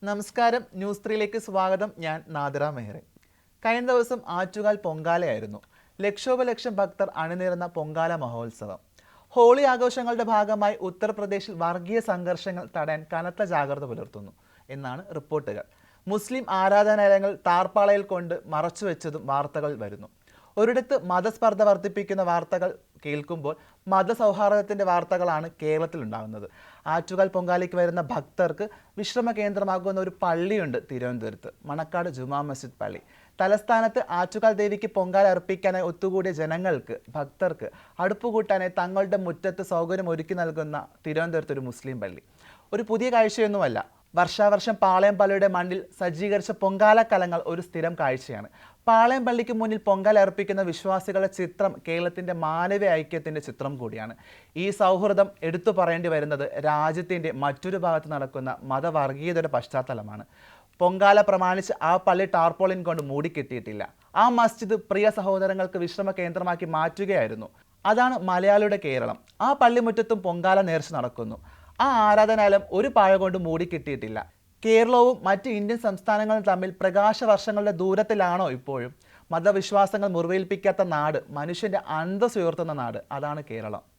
നമസ്കാരം, ന്യൂസ് 3ലേക്ക് സ്വാഗതം. ഞാൻ നാദിറ മെഹ്റെ. കഴിഞ്ഞ ദിവസം ആറ്റുകാൽ പൊങ്കാലയായിരുന്നു. ലക്ഷോപലക്ഷം ഭക്തർ അണിനിരന്ന പൊങ്കാല മഹോത്സവം. ഹോളി ആഘോഷങ്ങളുടെ ഭാഗമായി ഉത്തർപ്രദേശിൽ വർഗീയ സംഘർഷങ്ങൾ തടയാൻ കനത്ത ജാഗ്രത പുലർത്തുന്നു എന്നാണ് റിപ്പോർട്ടുകൾ. മുസ്ലിം ആരാധനാലയങ്ങൾ താർപ്പാളയിൽ കൊണ്ട് മറച്ചുവെച്ചതും വാർത്തകൾ വരുന്നു. ഒരിടത്ത് മതസ്പർദ്ധ വർദ്ധിപ്പിക്കുന്ന വാർത്തകൾ കേൾക്കുമ്പോൾ മതസൗഹാർദ്ദത്തിൻ്റെ വാർത്തകളാണ് കേരളത്തിൽ ഉണ്ടാകുന്നത്. ആറ്റുകാൽ പൊങ്കാലയ്ക്ക് വരുന്ന ഭക്തർക്ക് വിശ്രമ കേന്ദ്രമാകുന്ന ഒരു പള്ളിയുണ്ട് തിരുവനന്തപുരത്ത്, മണക്കാട് ജുമാ മസ്ജിദ് പള്ളി. തലസ്ഥാനത്ത് ആറ്റുകാൽ ദേവിക്ക് പൊങ്കാല അർപ്പിക്കാനായി ഒത്തുകൂടിയ ജനങ്ങൾക്ക്, ഭക്തർക്ക് അടുപ്പുകൂട്ടാനായി തങ്ങളുടെ മുറ്റത്ത് സൗകര്യം ഒരുക്കി നൽകുന്ന തിരുവനന്തപുരത്ത് ഒരു മുസ്ലിം പള്ളി ഒരു പുതിയ കാഴ്ചയൊന്നുമല്ല. വർഷാവർഷം പാളയം പള്ളിയുടെ മണ്ണിൽ സജ്ജീകരിച്ച പൊങ്കാല കലങ്ങൾ ഒരു സ്ഥിരം കാഴ്ചയാണ്. പാളയം പള്ളിക്ക് മുന്നിൽ പൊങ്കാല അർപ്പിക്കുന്ന വിശ്വാസികളുടെ ചിത്രം കേരളത്തിൻ്റെ മാനവീയ ഐക്യത്തിൻ്റെ ചിത്രം കൂടിയാണ്. ഈ സൗഹൃദം എടുത്തു പറയേണ്ടി വരുന്നത് രാജ്യത്തിൻ്റെ മറ്റൊരു ഭാഗത്ത് നടക്കുന്ന മതവർഗീയതയുടെ പശ്ചാത്തലമാണ്. പൊങ്കാല പ്രമാണിച്ച് ആ പള്ളി ടാർപോളിൻ കൊണ്ട് മൂടിക്കെട്ടിയിട്ടില്ല. ആ മസ്ജിദ് പ്രിയ സഹോദരങ്ങൾക്ക് വിശ്രമ കേന്ദ്രമാക്കി മാറ്റുകയായിരുന്നു. അതാണ് മലയാളിയുടെ കേരളം. ആ പള്ളിമുറ്റത്തും പൊങ്കാല നേർച്ച നടക്കുന്നു. ആ ആരാധനാലയം ഒരു പാഴ കൊണ്ട് മൂടിക്കെട്ടിയിട്ടില്ല. കേരളവും മറ്റ് ഇന്ത്യൻ സംസ്ഥാനങ്ങളും തമ്മിൽ പ്രകാശ വർഷങ്ങളുടെ ദൂരത്തിലാണോ ഇപ്പോഴും? മതവിശ്വാസങ്ങൾ മുറിവേൽപ്പിക്കാത്ത നാട്, മനുഷ്യൻ്റെ അന്തസ്സുയർത്തുന്ന നാട്, അതാണ് കേരളം.